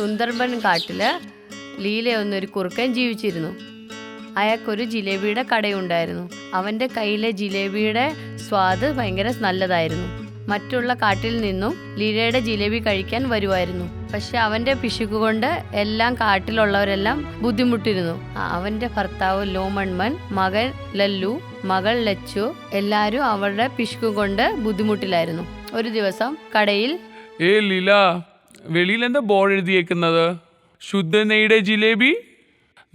സുന്ദർബൻ കാട്ടില് ലീല എന്നൊരു കുറുക്കൻ ജീവിച്ചിരുന്നു. അയാൾക്കൊരു ജിലേബിയുടെ കടയുണ്ടായിരുന്നു. അവൻ്റെ കയ്യിലെ ജിലേബിയുടെ സ്വാദ് ഭയങ്കര നല്ലതായിരുന്നു. മറ്റുള്ള കാട്ടിൽ നിന്നും ലീലയുടെ ജിലേബി കഴിക്കാൻ വരുമായിരുന്നു. പക്ഷെ അവൻ്റെ പിശുക്കുകൊണ്ട് എല്ലാം കാട്ടിലുള്ളവരെല്ലാം ബുദ്ധിമുട്ടിരുന്നു. അവൻ്റെ ഭർത്താവ് ലോമൺമൻ, മകൻ ലല്ലു, മകൾ ലച്ചു എല്ലാവരും അവരുടെ പിശുക്കുകൊണ്ട് ബുദ്ധിമുട്ടിലായിരുന്നു. ഒരു ദിവസം കടയിൽ ലീല, വെളിയിൽ എന്താ ബോർഡ് എഴുതിയേക്കുന്നത്? ശുദ്ധ നെയ്യുടെ ജിലേബി?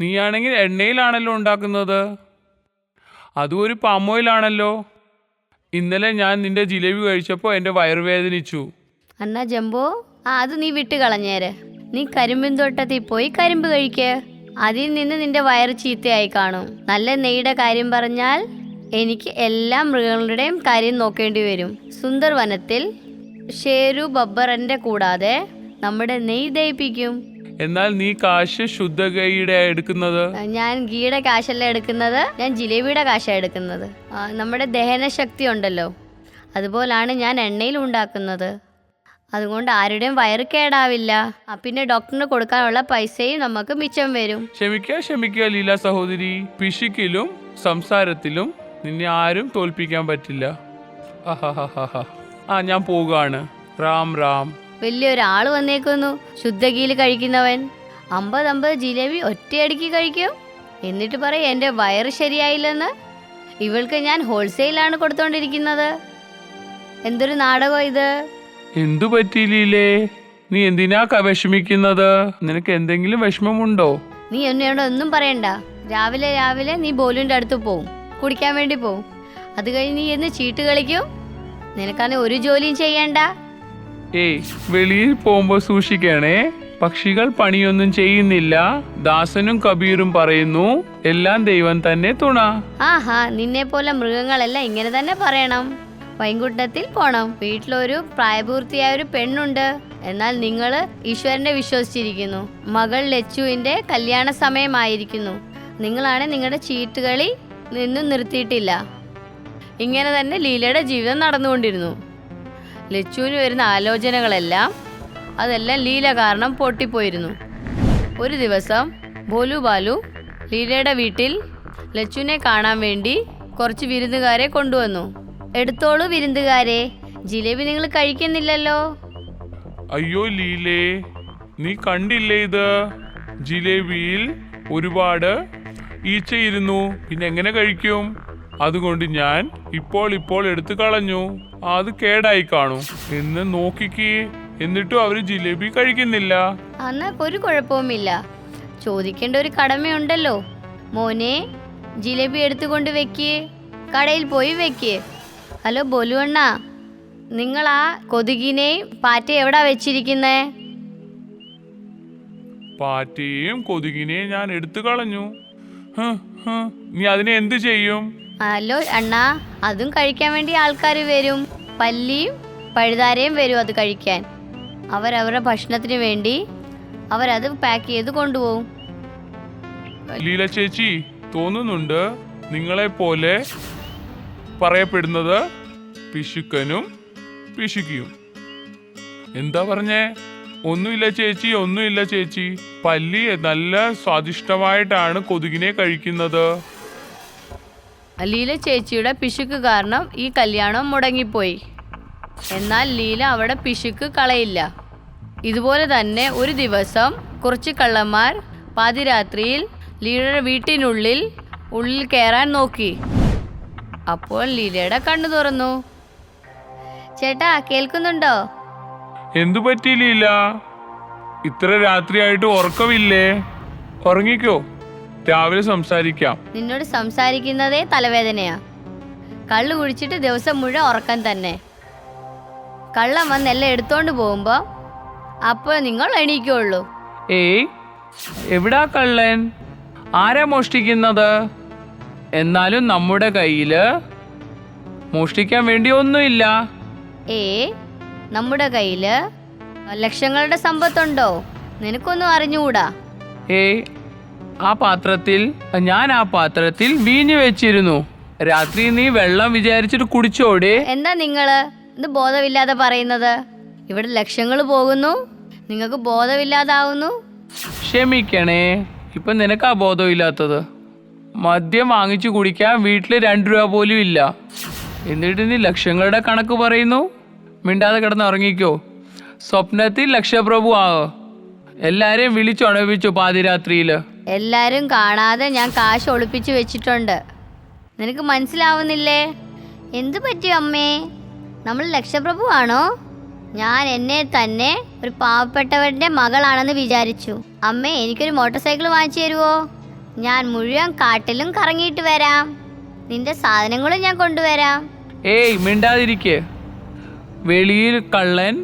നീയാണെങ്കിൽ എണ്ണയിലാണല്ലോ ഉണ്ടാക്കുന്നത്, അതും ഒരു പാമോയിലാണല്ലോ. ഇന്നലെ ഞാൻ നിന്റെ ജിലേബി കഴിച്ചപ്പോൾ എൻ്റെ വയറുവേദനിച്ചു. അന്നാ ജംബോ, അത് നീ വിട്ട് കളഞ്ഞേര്. നീ കരിമ്പിൻ തോട്ടത്തിൽ പോയി കരിമ്പ് കഴിക്ക്. അതിൽ നിന്ന് നിന്റെ വയറ് ചീത്തയായി കാണും. നല്ല നെയ്യുടെ കാര്യം പറഞ്ഞാൽ എനിക്ക് എല്ലാ മൃഗങ്ങളുടെയും കാര്യം നോക്കേണ്ടി വരും. സുന്ദർ വനത്തിൽ ഷേരു ബബ്ബറിന്റെ കൂടാതെ നമ്മുടെ നെയ്യ് ദയിപ്പിക്കും. എന്നാൽ നീ കാശ് ശുദ്ധ ഗീയുടെ എടുക്കുന്നത്? ഞാൻ ഗീയുടെ കാശല്ല എടുക്കുന്നത്, ഞാൻ ജിലേബിയുടെ കാശാണ് എടുക്കുന്നത്. നമ്മുടെ ദഹനശക്തി ഉണ്ടല്ലോ, അതുപോലാണ് ഞാൻ എണ്ണയിൽ ഉണ്ടാക്കുന്നത്. അതുകൊണ്ട് ആരുടെയും വയറ് കേടാവില്ല. പിന്നെ ഡോക്ടറിന് കൊടുക്കാനുള്ള പൈസയും നമുക്ക് മിച്ചം വരും. ക്ഷമിക്കുക ലീല സഹോദരി, പിശുക്കിലും സംസാരത്തിലും നിന്നെ ആരും തോൽപ്പിക്കാൻ പറ്റില്ല. ഞാൻ പോകാണ്. റാം റാം. വലിയൊരാള് വന്നേക്കുന്നു, ശുദ്ധഗീല് കഴിക്കുന്നവൻ. 50 ജിലേബി ഒറ്റയടിക്ക് കഴിക്കും. എന്നിട്ട് പറയും എൻ്റെ വയറ് ശരിയായില്ലെന്ന്. ഇവൾക്ക് ഞാൻ ഹോൾസെയിലാണ് കൊടുത്തോണ്ടിരിക്കുന്നത്. എന്തൊരു നാടകം ഇത്! എന്തു പറ്റിയില്ലേ? നീ എന്തിനാ വിഷമിക്കുന്നത്? നിനക്ക് എന്തെങ്കിലും വിഷമമുണ്ടോ? നീ എന്നോട് ഒന്നും പറയണ്ട. രാവിലെ നീ ബോലുവിന്റെ അടുത്ത് പോവും, കുടിക്കാൻ വേണ്ടി പോവും. അത് കഴിഞ്ഞ് നീ എന്ന് ചീട്ട് കളിക്കും. നിനക്കാണ് ഒരു ജോലിയും ചെയ്യണ്ട. വെളിയിൽ പോകുമ്പോ സൂക്ഷിക്കണേ. പക്ഷികൾ പണിയൊന്നും ചെയ്യുന്നില്ല. ദാസനും കബീറും പറയുന്നു, എല്ലാം ദൈവം തന്നെ തുണ. നിന്നെ പോലെ മൃഗങ്ങളെല്ലാം ഇങ്ങനെ തന്നെ പറയണം. വൈകുണ്ഠത്തിൽ പോണം. വീട്ടിലൊരു പ്രായപൂർത്തിയായ ഒരു പെണ്ണുണ്ട്. എന്നാൽ നിങ്ങള് ഈശ്വരനെ വിശ്വസിച്ചിരിക്കുന്നു. മകൾ ലച്ചുവിന്റെ കല്യാണ സമയമായിരിക്കുന്നു. നിങ്ങളാണ് നിങ്ങളുടെ ചീട്ടുകളി നിന്നും നിർത്തിയിട്ടില്ല. ഇങ്ങനെ തന്നെ ലീലയുടെ ജീവിതം നടന്നുകൊണ്ടിരുന്നു. ലച്ചുവിന് വരുന്ന ആലോചനകളെല്ലാം അതെല്ലാം ലീല കാരണം പൊട്ടിപ്പോയിരുന്നു. ഒരു ദിവസം ഭോലു ബാലു ലീലയുടെ വീട്ടിൽ ലച്ചുവിനെ കാണാൻ വേണ്ടി കുറച്ച് വിരുന്നുകാരെ കൊണ്ടുവന്നു. എടുത്തോളൂ വിരുന്നുകാരെ, ജിലേബി നിങ്ങൾ കഴിക്കുന്നില്ലല്ലോ. അയ്യോ ലീലേ, നീ കണ്ടില്ലേ ഇത്? ജിലേബിയിൽ ഒരുപാട് ഈച്ചയിരുന്നു, പിന്നെ എങ്ങനെ കഴിക്കും? അതുകൊണ്ട് ഞാൻ ഇപ്പോൾ എടുത്തു കളഞ്ഞു. അത് കേടായി കാണും എന്ന് നോക്കിക്കേ. എന്നിട്ടും അവര് ജിലേബി കഴിക്കുന്നില്ല. എന്നാ ഒരു കുഴപ്പവുമില്ല, ചോദിക്കേണ്ട ഒരു കടമയുണ്ടല്ലോ. മോനെ, ജിലേബി എടുത്തുകൊണ്ട് വെക്ക്, കടയിൽ പോയി വെക്ക്. ഹലോ ബോലുവണ്ണ, നിങ്ങൾ ആ കൊതുകിനെയും പാറ്റയും എവിടാ വെച്ചിരിക്കുന്നേ? പാറ്റയും കൊതുകിനെയും ഞാൻ എടുത്തു കളഞ്ഞു. നീ അതിനെ എന്ത് ചെയ്യും? ഹലോ അണ്ണാ, അതും കഴിക്കാൻ വേണ്ടി ആൾക്കാർ വരും. പല്ലിയും പഴുതാരയും വരും അത് കഴിക്കാൻ. അവരവരുടെ ഭക്ഷണത്തിന് വേണ്ടി അവരത് പാക്ക് ചെയ്ത് കൊണ്ടുപോകും. ലീല ചേച്ചി, തോന്നുന്നുണ്ട് നിങ്ങളെ പോലെ പറയപ്പെടുന്നത് പിശുക്കനും പിശുക്കിയും. എന്താ പറഞ്ഞേ? ഒന്നുമില്ല ചേച്ചി. പല്ലി നല്ല സ്വാദിഷ്ടമായിട്ടാണ് കൊതുകിനെ കഴിക്കുന്നത്. ലീല ചേച്ചിയുടെ പിശുക്ക് കാരണം ഈ കല്യാണം മുടങ്ങിപ്പോയി. എന്നാൽ ലീല അവിടെ പിശുക്ക് കളയില്ല. ഇതുപോലെ തന്നെ ഒരു ദിവസം കുറച്ച് കള്ളന്മാർ പാതിരാത്രിയിൽ ലീലയുടെ വീട്ടിനുള്ളിൽ കയറാൻ നോക്കി. അപ്പോൾ ലീലയുടെ കണ്ണു തുറന്നു. ചേട്ടാ, കേൾക്കുന്നുണ്ടോ? എന്തു പറ്റി ലീല? ഇത്ര രാത്രിയായിട്ട് ഉറക്കമില്ലേ? ഉറങ്ങിക്കോ, രാവിലെ സംസാരിക്കാം. നിന്നോട് സംസാരിക്കുന്നതേ തലവേദനയാ. കള്ളു കുടിച്ചിട്ട് ദിവസം മുഴുവൻ ഉറക്കം തന്നെ. കള്ളം വന്ന് എല്ലാം എടുത്തോണ്ട് പോകുമ്പോ അപ്പോൾ നിങ്ങൾ എണീക്കുള്ളൂ. എവിടാ കള്ളൻ? ആരാ മോഷ്ടിക്കുന്നത്? എന്നാലും നമ്മുടെ കയ്യില് മോഷ്ടിക്കാൻ വേണ്ടി ഒന്നുമില്ല. നമ്മുടെ കയ്യില് ലക്ഷങ്ങളുടെ സമ്പത്തുണ്ടോ? നിനക്കൊന്നും അറിഞ്ഞുകൂടാ. ഞാൻ ആ പാത്രത്തിൽ വീഞ്ഞു വെച്ചിരുന്നു. രാത്രി നീ വെള്ളം വിചാരിച്ചിട്ട് കുടിച്ചോടെ. എന്താ നിങ്ങള് ഇത് ബോധമില്ലാതെ പറയുന്നത്? ഇവിടെ ലക്ഷങ്ങൾ പോകുന്നു, നിങ്ങൾക്ക് ബോധമില്ലാതാവുന്നു. ക്ഷമിക്കണേ, ഇപ്പൊ നിനക്കാ ബോധമില്ലാത്തത്. മദ്യം വാങ്ങിച്ചു കുടിക്കാൻ വീട്ടിൽ 2 രൂപ പോലും ഇല്ല. എന്നിട്ട് നീ ലക്ഷങ്ങളുടെ കണക്ക് പറയുന്നു. മിണ്ടാതെ കിടന്നുറങ്ങിക്കോ. സ്വപ്നത്തിൽ ലക്ഷപ്രഭു ആവോ. എല്ലാരെയും വിളിച്ചുണർവിച്ചു പാതിരാത്രിയില്. എല്ലാരും കാണാതെ ഞാൻ കാശ് ഒളിപ്പിച്ചു വെച്ചിട്ടുണ്ട്. നിനക്ക് മനസ്സിലാവുന്നില്ലേ? എന്തു പറ്റി അമ്മേ? നമ്മൾ ലക്ഷപ്രഭു ആണോ? ഞാൻ എന്നെ തന്നെ ഒരു പാവപ്പെട്ടവരുടെ മകളാണെന്ന് വിചാരിച്ചു. അമ്മേ, എനിക്കൊരു മോട്ടോർ സൈക്കിൾ വാങ്ങിച്ചു തരുമോ? ഞാൻ മുഴുവൻ കാട്ടിലും കറങ്ങിയിട്ട് വരാം. നിന്റെ സാധനങ്ങളും ഞാൻ കൊണ്ടുവരാം. ഏയ്, മിണ്ടാതിരിക്കെ. വെളിയിൽ കള്ളൻ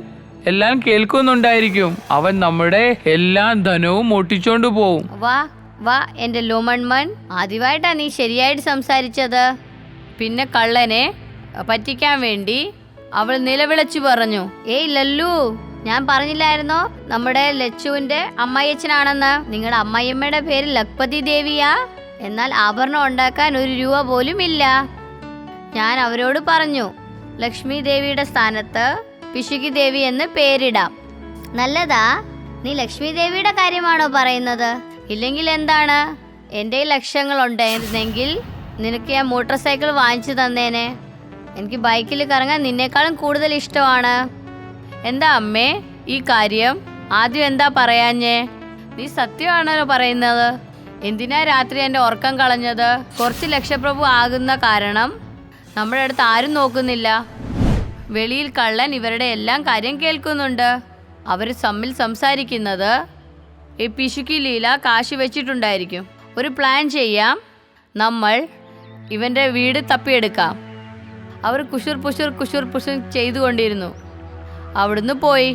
എല്ലാം കേൾക്കുന്നുണ്ടായിരിക്കും. അവൻ നമ്മുടെ എല്ലാ ധനവും മോട്ടിച്ചോണ്ട് പോവും. വാ വാ എൻ്റെ ലോമൺമൻ, ആദ്യമായിട്ടാ നീ ശരിയായിട്ട് സംസാരിച്ചത്. പിന്നെ കള്ളനെ പറ്റിക്കാൻ വേണ്ടി അവൾ നിലവിളിച്ചു പറഞ്ഞു. ഏയ് ലല്ലു, ഞാൻ പറഞ്ഞില്ലായിരുന്നോ നമ്മുടെ ലച്ചുവിന്റെ അമ്മായിയച്ഛനാണെന്ന്? നിങ്ങളുടെ അമ്മായിയമ്മയുടെ പേര് ലക്പതി ദേവിയാ. എന്നാൽ ആഭരണം ഉണ്ടാക്കാൻ 1 രൂപ പോലും ഇല്ല. ഞാൻ അവരോട് പറഞ്ഞു, ലക്ഷ്മി ദേവിയുടെ സ്ഥാനത്ത് പിശുക്കി ദേവി എന്ന് പേരിടാം. നല്ലതാ. നീ ലക്ഷ്മി ദേവിയുടെ കാര്യമാണോ പറയുന്നത്? ഇല്ലെങ്കിൽ എന്താണ്? എൻ്റെ ലക്ഷ്യങ്ങൾ ഉണ്ടായിരുന്നെങ്കിൽ നിനക്ക് ഞാൻ മോട്ടോർ സൈക്കിൾ വാങ്ങിച്ചു തന്നേനെ. എനിക്ക് ബൈക്കിൽ കറങ്ങാൻ നിന്നേക്കാളും കൂടുതൽ ഇഷ്ടമാണ്. എന്താ അമ്മേ ഈ കാര്യം? ആദ്യം എന്താ പറയാഞ്ഞേ? നീ സത്യമാണല്ലോ പറയുന്നത്. എന്തിനാ രാത്രി എൻ്റെ ഉറക്കം കളഞ്ഞത്? കുറച്ച് ലക്ഷപ്രഭു ആകുന്ന കാരണം നമ്മുടെ അടുത്ത് ആരും നോക്കുന്നില്ല. വെളിയിൽ കള്ളൻ ഇവരുടെ എല്ലാം കാര്യം കേൾക്കുന്നുണ്ട്. അവർ തമ്മിൽ സംസാരിക്കുന്നത് ഈ പിശുക്കി ലീല കാശ് വെച്ചിട്ടുണ്ടായിരിക്കും. ഒരു പ്ലാൻ ചെയ്യാം. നമ്മൾ ഇവൻ്റെ വീട് തപ്പിയെടുക്കാം. അവർ കുശുർ പുശുർ ചെയ്തുകൊണ്ടിരുന്നു. അവിടുന്ന് പോയി.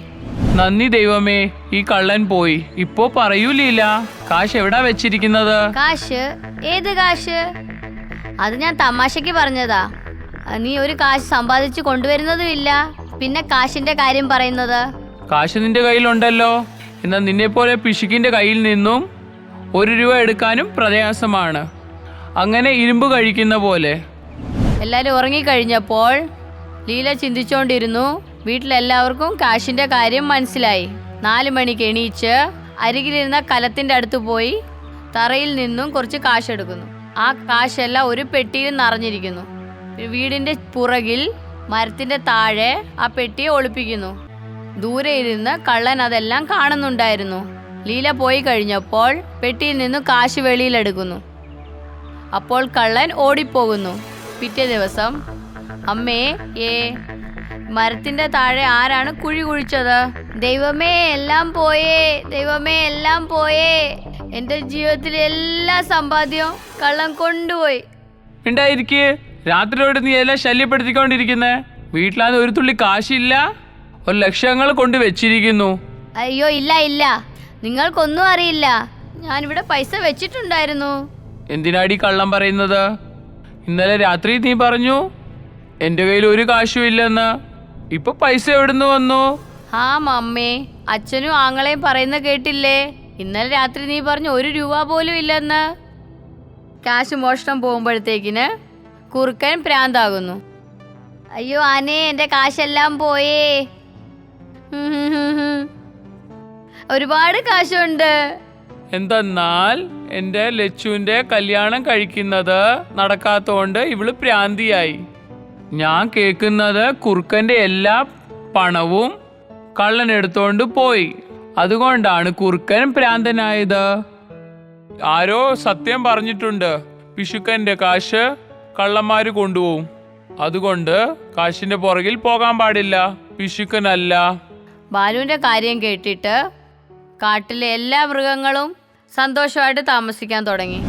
നന്ദി ദൈവമേ, ഈ കള്ളൻ പോയി. ഇപ്പോ പറയൂ ലീല, കാശ് എവിടാ വെച്ചിരിക്കുന്നത്? കാശ്? ഏത് കാശ്? അത് ഞാൻ തമാശക്ക് പറഞ്ഞതാ. നീ ഒരു കാശ് സമ്പാദിച്ചു കൊണ്ടുവരുന്നതുമില്ല, പിന്നെ കാശിന്റെ കാര്യം പറയുന്നത്. കാശ് നിന്റെ കയ്യിലുണ്ടല്ലോ. എന്നാൽ നിന്നെ പോലെ പിശുക്കിന്റെ കയ്യിൽ നിന്നും 1 രൂപ എടുക്കാനും പ്രയാസമാണ്. അങ്ങനെ ഇരുമ്പ് കഴിക്കുന്ന പോലെ. എല്ലാവരും ഉറങ്ങിക്കഴിഞ്ഞപ്പോൾ ലീല ചിന്തിച്ചുകൊണ്ടിരുന്നു. വീട്ടിലെല്ലാവർക്കും കാശിന്റെ കാര്യം മനസ്സിലായി. 4 മണിക്ക് എണീച്ച് അരികിലിരുന്ന കലത്തിന്റെ അടുത്ത് പോയി തറയിൽ നിന്നും കുറച്ച് കാശ് എടുക്കുന്നു. ആ കാശെല്ലാം ഒരു പെട്ടിയിൽ നിറഞ്ഞിരിക്കുന്നു. വീടിന്റെ പുറകിൽ മരത്തിന്റെ താഴെ ആ പെട്ടിയെ ഒളിപ്പിക്കുന്നു. ദൂരെ ഇരുന്ന് കള്ളൻ അതെല്ലാം കാണുന്നുണ്ടായിരുന്നു. ലീല പോയി കഴിഞ്ഞപ്പോൾ പെട്ടിയിൽ നിന്നും കാശ് വെളിയിലെടുക്കുന്നു. അപ്പോൾ കള്ളൻ ഓടിപ്പോകുന്നു. പിറ്റേ ദിവസം, അമ്മേ, മരത്തിന്റെ താഴെ ആരാണ് കുഴി കുഴിച്ചത്? ദൈവമേ, എല്ലാം പോയേ, ദൈവമേ, എല്ലാം പോയേ. എന്റെ ജീവിതത്തിലെ എല്ലാ സമ്പാദ്യവും കള്ളൻ കൊണ്ടുപോയി. ഉണ്ടായിരിക്കേ, രാത്രിയോട് നീ എല്ലാം ശല്യപ്പെടുത്തിക്കൊണ്ടിരിക്കുന്നേ. വീട്ടിലാന്ന് ഒരു തുള്ളി കാശില്ല, 1 ലക്ഷങ്ങൾ കൊണ്ട് വെച്ചിരിക്കുന്നു. അയ്യോ, ഇല്ല, നിങ്ങൾക്കൊന്നും അറിയില്ല. ഞാനിവിടെ പൈസ വെച്ചിട്ടുണ്ടായിരുന്നു. എന്തിനാടി കള്ളം പറയുന്നത്? ഇന്നലെ രാത്രി നീ പറഞ്ഞു എൻ്റെ കയ്യിൽ ഒരു കാശും ഇല്ലെന്ന്. ഇപ്പൊ പൈസ എവിടുന്ന് വന്നു? ആ മമ്മേ, അച്ഛനും ആങ്ങളെയും പറയുന്ന കേട്ടില്ലേ? ഇന്നലെ രാത്രി നീ പറഞ്ഞു 1 രൂപ പോലും ഇല്ലെന്ന്. കാശ് മോഷണം പോകുമ്പോഴത്തേക്കിന് കുറുക്കൻ പ്രാന്താകുന്നു. അയ്യോ ആനേ, എൻ്റെ കാശെല്ലാം പോയേ. ഒരുപാട് കാശുണ്ട്. എന്തെന്നാൽ എൻ്റെ ലച്ചുവിൻ്റെ കല്യാണം കഴിക്കുന്നത് നടക്കാത്തോണ്ട് ഇവള് പ്രാന്തിയായി. ഞാൻ കേൾക്കുന്നത് കുറുക്കൻ്റെ എല്ലാ പണവും കള്ളൻ എടുത്തോണ്ട് പോയി. അതുകൊണ്ടാണ് കുറുക്കൻ പ്രാന്തനായത്. ആരോ സത്യം പറഞ്ഞിട്ടുണ്ട്, പിശുക്കൻ്റെ കാശ് കള്ളന്മാര് കൊണ്ടുപോകും. അതുകൊണ്ട് കാശിന്റെ പുറകിൽ പോകാൻ പാടില്ല. പിശുക്കനല്ല. ബാലുവിന്റെ കാര്യം കേട്ടിട്ട് കാട്ടിലെ എല്ലാ മൃഗങ്ങളും സന്തോഷമായിട്ട് താമസിക്കാൻ തുടങ്ങി.